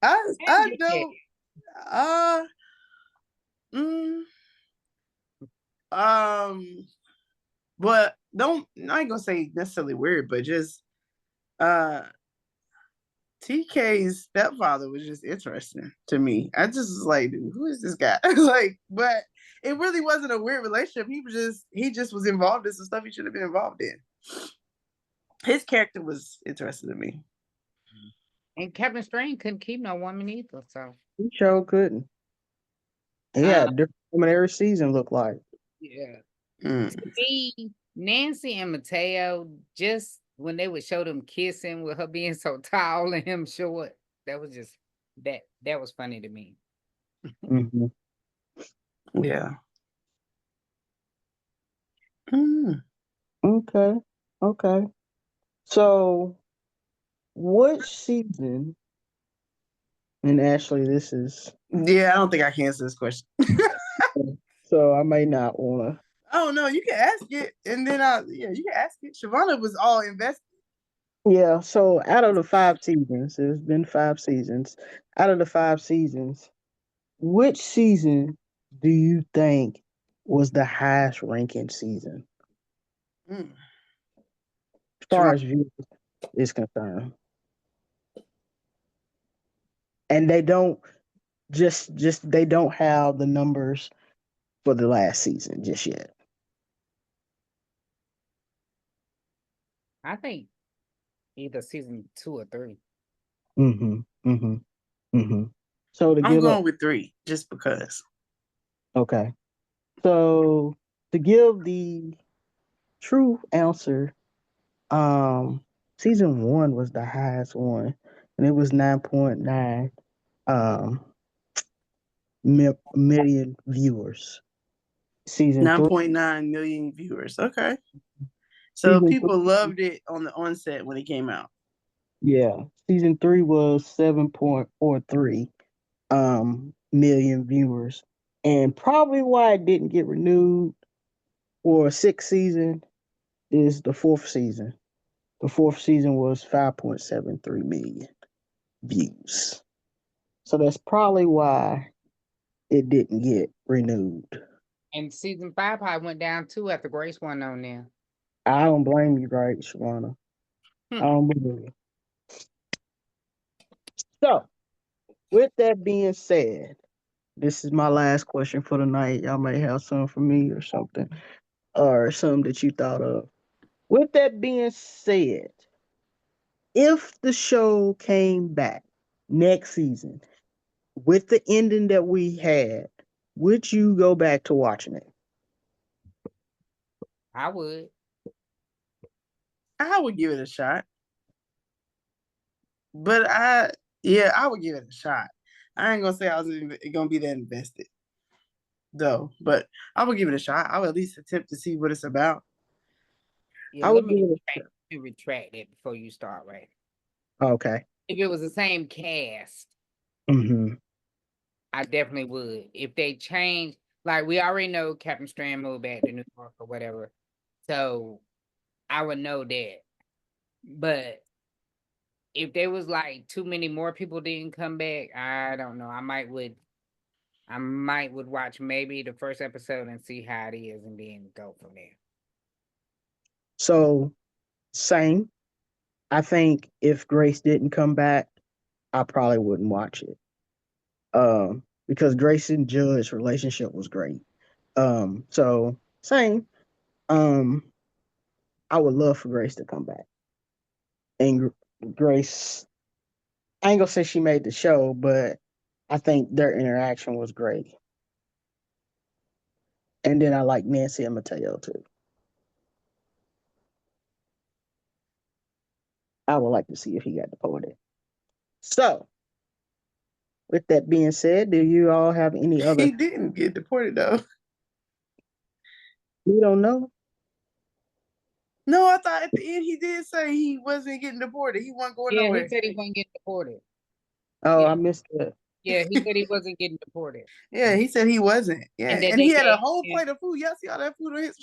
I don't. Mm, but I ain't gonna say necessarily weird, but just uh TK's stepfather was just interesting to me. I just was like, dude, who is this guy? Like, but it really wasn't a weird relationship. He just was involved in some stuff he should have been involved in. His character was interesting to me. And Kevin Strain couldn't keep no woman either. So he sure couldn't. Yeah, different woman every season looked like. yeah. Mm. To me, Nancy and Mateo, just when they would show them kissing with her being so tall and him short, that was just that was funny to me. Mm-hmm. Yeah. Mm. Okay. So, which season? And Ashley, this is Yeah, I don't think I can answer this question. so I may not want Oh no, you can ask it, and then you can ask it. Shavonna was all invested. to. Yeah. So, out of the 5 seasons, there's been 5 seasons. Out of the 5 seasons, which season do you think was the highest ranking season Mm. as far as views is concerned? And they don't Just they don't have the numbers for the last season just yet. I think either season 2 or 3. Mm-hmm. Mm-hmm. Mm-hmm. So to I'm give going up, with 3 just because. okay. So to give the true answer, season 1 was the highest one, and it was 9.9 um million viewers. Season 3, 9.9 million viewers. Okay. So season people 3, loved it on the onset when it came out. yeah, season 3 was 7.43 million viewers, and probably why it didn't get renewed for a sixth season is the fourth season. The fourth season was 5.73 million views. So that's probably why it didn't get renewed. And season 5 probably went down too after Grace went on there. I don't blame you, right, Shawana? I don't blame you. So, with that being said, this is my last question for the night. Y'all may have some for me or something that you thought of. With that being said, if the show came back next season with the ending that we had, would you go back to watching it? I would. I would give it a shot. But I would give it a shot. I ain't gonna say I was gonna be that invested though, but I would give it a shot. I would at least attempt to see what it's about. Yeah, I let would me give it retract it before you start, right? okay. If it was the same cast, Mm-hmm. I definitely would. If they change, like we already know Captain Strand moved back to New York or whatever, so I would know that. But if there was like too many more people didn't come back, I don't know. I might would watch maybe the first episode and see how it is, and then go from there. So, same. I think if Grace didn't come back, I probably wouldn't watch it. Because Grace and Judge's relationship was great. So same. Um, I would love for Grace to come back. And Grace, I ain't gonna say she made the show, but I think their interaction was great. And then I like Nancy and Mateo too. I would like to see if he got deported. So, with that being said, do you all have any other? He didn't get deported though. We don't know. No, I thought at the end he did say he wasn't getting deported. He wasn't going Yeah, he nowhere. said he wasn't getting deported. Oh, Yeah, I missed that. yeah, he said he wasn't getting deported. Yeah, he said he wasn't. Yeah, And that and they he had a gave whole him, plate of food. Y'all see all that food on his?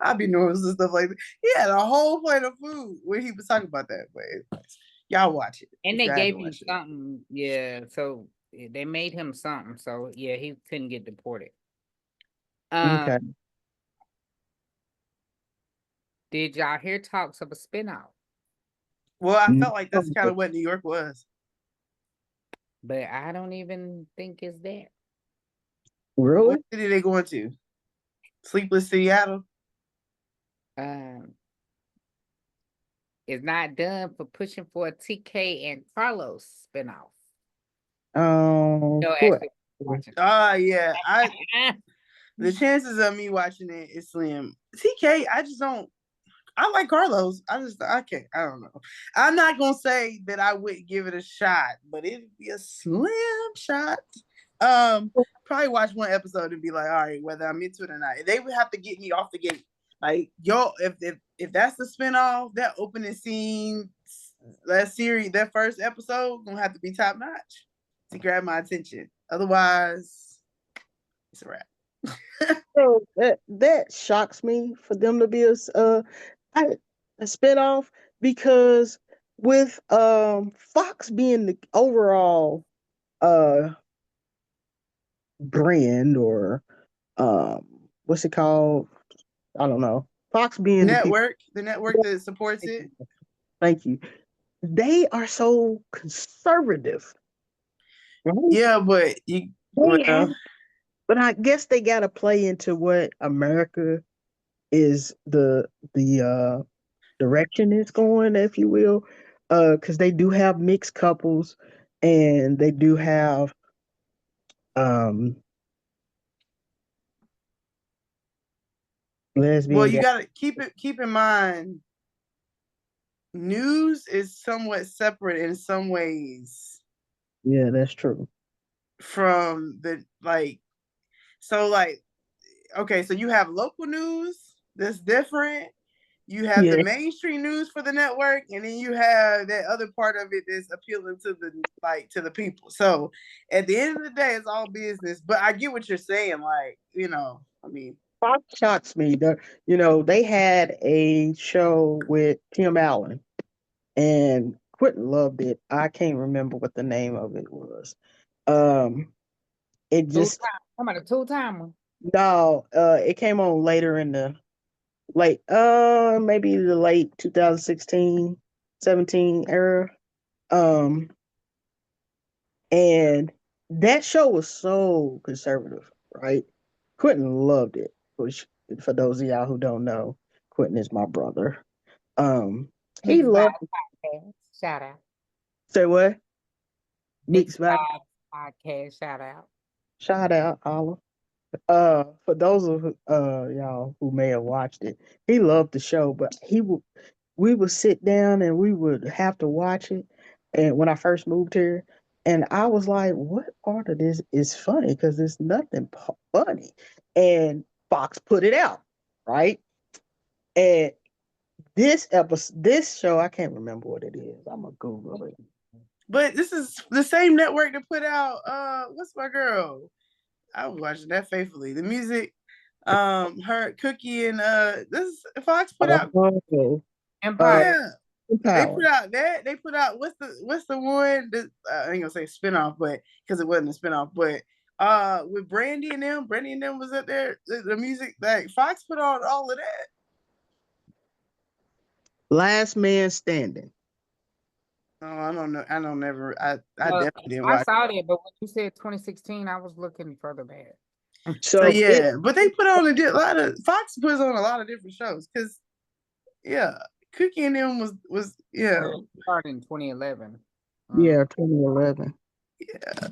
I'd be nervous and stuff like that. He had a whole plate of food when he was talking about that. But y'all watch it. and If they y'all gave haven't him watched it. something. Yeah, so they made him something. So yeah, he couldn't get deported. Okay. Did y'all hear talks of a spinoff? Well, I Mm, felt like that's kind of what New York was. But I don't even think it's there. Really? What city they going to? Sleepless Seattle. Um, it's not done for pushing for a TK and Carlos spinoff. No, Correct. actually, watching. Yeah. The chances of me watching it is slim. TK, I just don't. I like Carlos. I can't. I don't know. I'm not gonna say that I would give it a shot, but it'd be a slim shot. Probably watch one episode and be like, all right, whether I'm into it or not. They would have to get me off the gate. Like, yo, if that's the spinoff, that opening scene, that series, that first episode, gonna have to be top notch to grab my attention. Otherwise, it's a wrap. So that shocks me for them to be a spinoff because with Fox being the overall uh brand or what's it called? I don't know. Fox being The network that supports it. thank you. They are so conservative Yeah, but you They have, well, but I guess they got to play into what America is the direction it's going, if you will, because they do have mixed couples, and they do have um well, lesbian. you gotta keep in mind news is somewhat separate in some ways Yeah, that's true. from the like so like okay, so you have local news that's different. You have the Yeah, mainstream news for the network, and then you have that other part of it that's appealing to the people. So at the end of the day, it's all business. But I get what you're saying. Like, I mean, Fox shocks me. They had a show with Tim Allen, and Quentin loved it. I can't remember what the name of it was. Um, it just I'm about a two-timer. no. It came on later in the late. Maybe the late 2016, 17 era. Um, and that show was so conservative, right? Quentin loved it. Which, for those of y'all who don't know, Quentin is my brother. He Mixed Vibes loved. Podcast. Shout out. Say what? Mixed Mixed Vibes. Vibes Podcast. Shout out. Shout out, Olive. For those of y'all who may have watched it, he loved the show, but we would sit down and we would have to watch it. And when I first moved here, and I was like, "What part of this is funny? Because there's nothing funny." And Fox put it out, right? And this show, I can't remember what it is. I'm gonna Google it. but this is the same network that put out what's my girl? I was watching that faithfully. The music, her Cookie and this Fox put out. Oh, Empire. Yeah, they Power. put out that. They put out what's the one that I ain't gonna say spinoff, but because it wasn't a spinoff, but with Brandy and them was up there. The music like Fox put on all of that. Last Man Standing. Oh, I don't know. I don't never. I Uh, definitely didn't I watch. saw that, but when you said 2016, I was looking further back. So So it yeah, but they put on a lot of Fox puts on a lot of different shows because yeah, Cookie and them was yeah. Well, it started in 2011. yeah, 2011. Yeah.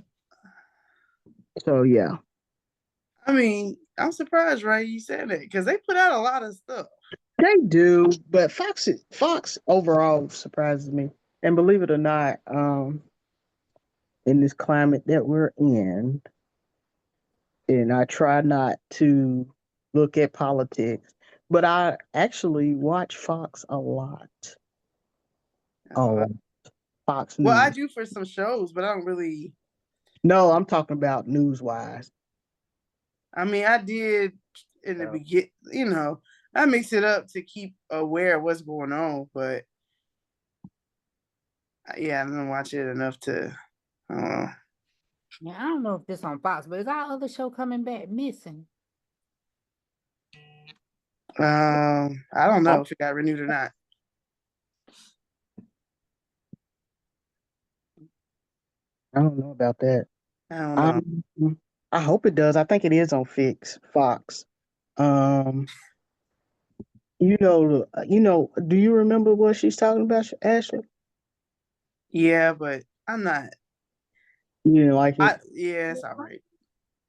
So yeah, I mean, I'm surprised, right? You said that because they put out a lot of stuff. they do, but Fox overall surprises me. And believe it or not, in this climate that we're in, and I try not to look at politics, but I actually watch Fox a lot. Uh, Oh, Fox well, I News. do for some shows, but I don't really. No, I'm talking about news wise. I mean, I did in the Yeah. begin. I mix it up to keep aware of what's going on, but yeah, I don't watch it enough to. I don't know. Yeah, I don't know if this on Fox, but is our other show coming back missing? I don't know if it got renewed or not. I don't know about that. I don't know. I hope it does. I think it is on Fox. Um, do you remember what she's talking about, Ashley? Yeah, but I'm not. You didn't like it? Yeah, it's all right.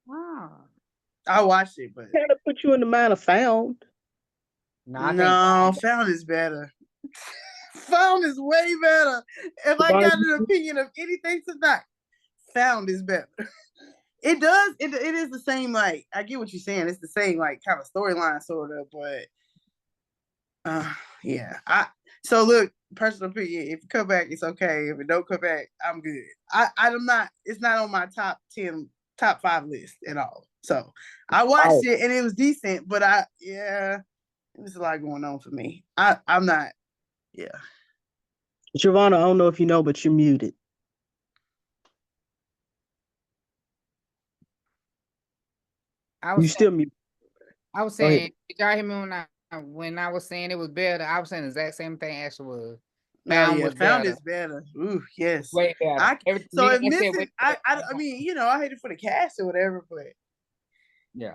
Wow. I watched it, but Kind of put you in the mind of Found. No, I think no, Found is better. Found is way better. If I got an opinion of anything tonight, Found is better. It does. It is the same. Like I get what you're saying. It's the same like kind of storyline, sort of. But yeah. So look, personal opinion. If it come back, it's okay. If it don't come back, I'm good. I'm not. It's not on my top 10, top 5 list at all. So I watched it and it was decent, but it was a lot going on for me. I'm not. Yeah. Giovanna, I don't know if you know, but you're muted. You still mute. I was Go ahead. saying, did y'all hear me when I was saying it was better? I was saying the exact same thing Ashley was. Found yeah, was found better. is better. Ooh, yes. Way better. I Everything so me if and said missing, I mean, you know, I hate it for the cast or whatever, but yeah.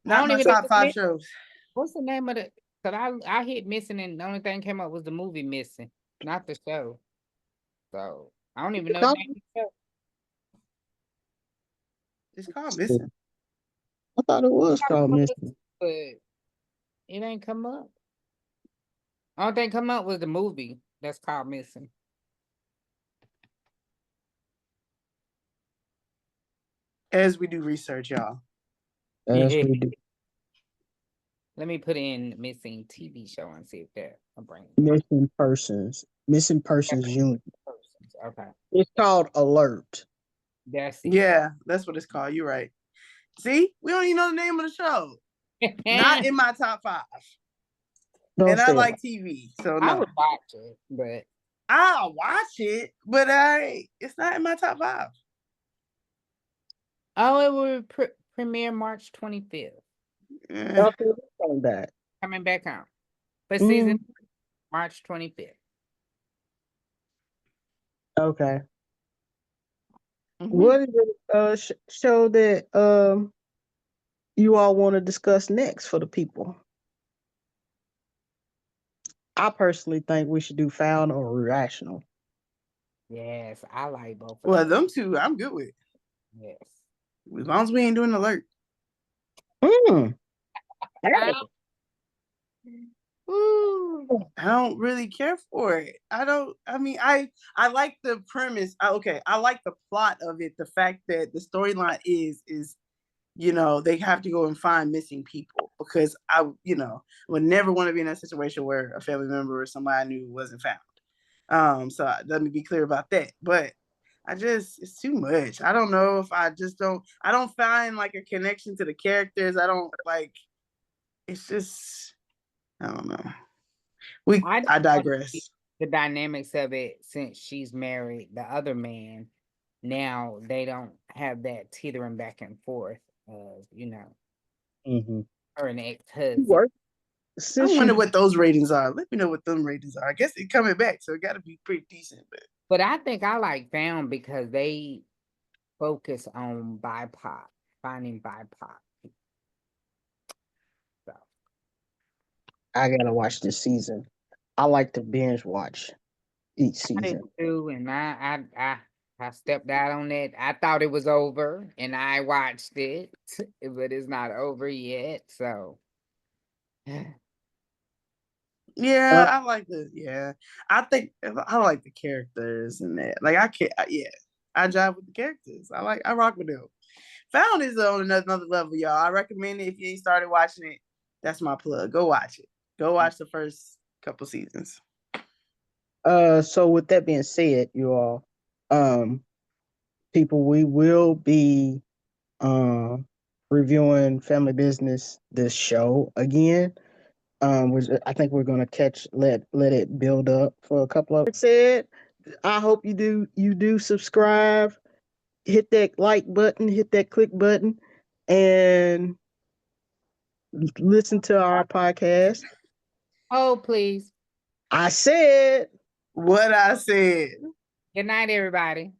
I not don't my even know top five shows. what's the name of the. Cause I hit Missing and the only thing came up was the movie Missing, not the show. So I don't even know the I name of the show. It's called Missing. thought it was called Missing. But it ain't come up. Only thing come up was the movie that's called Missing. As we do research, y'all. As Yeah. we do. Let me put in Missing TV show and see if that will bring Missing Persons. Missing Persons Unit. persons. Okay. It's called Alert. That's it. Yeah, that's what it's called. You're right. See, we don't even know the name of the show. Not in my top five. Don't And I say like it. TV, so I no. would watch it, but I'll watch it, but it's not in my top five. it will premiere March 25th. Eh, Okay, on that. Coming back on. But season March 25th. Okay. mhm. What is the show that you all want to discuss next for the people? I personally think we should do Found or Irrational. Yes, I like both of Well, them. them two, I'm good with. Yes. As long as we ain't doing alert. Mm. Ooh, I don't really care for it. I mean, I like the premise. I like the plot of it. The fact that the storyline is, you know, they have to go and find missing people, because I, you know, would never want to be in that situation where a family member or somebody I knew wasn't found. So let me be clear about that. But it's too much. I don't know if I don't find like a connection to the characters. I don't like, it's just, I don't know. I digress. The dynamics of it, since she's married the other man, now they don't have that teetering back and forth of, you know, her and ex-husband. I wonder what those ratings are. Let me know what them ratings are. I guess it's coming back, so it got to be pretty decent. But I think I like Found because they focus on BIPOC, finding BIPOC. So I gotta watch this season. I like to binge watch each I season. did too, and I stepped out on it. I thought it was over, and I watched it, but it's not over yet. So Yeah, I think I like the characters and that. Like I can't. I jive with the characters. I rock with them. Found is on another level, y'all. I recommend it if you ain't started watching it. That's my plug. Go watch it. Go watch the first couple seasons. So with that being said, you all, people, we will be reviewing Family Business, this show again. I think we're gonna let it build up for a couple of said. I hope you do subscribe, hit that like button, hit that click button, and listen to our podcast. oh, please. I said what I said. Good night, everybody.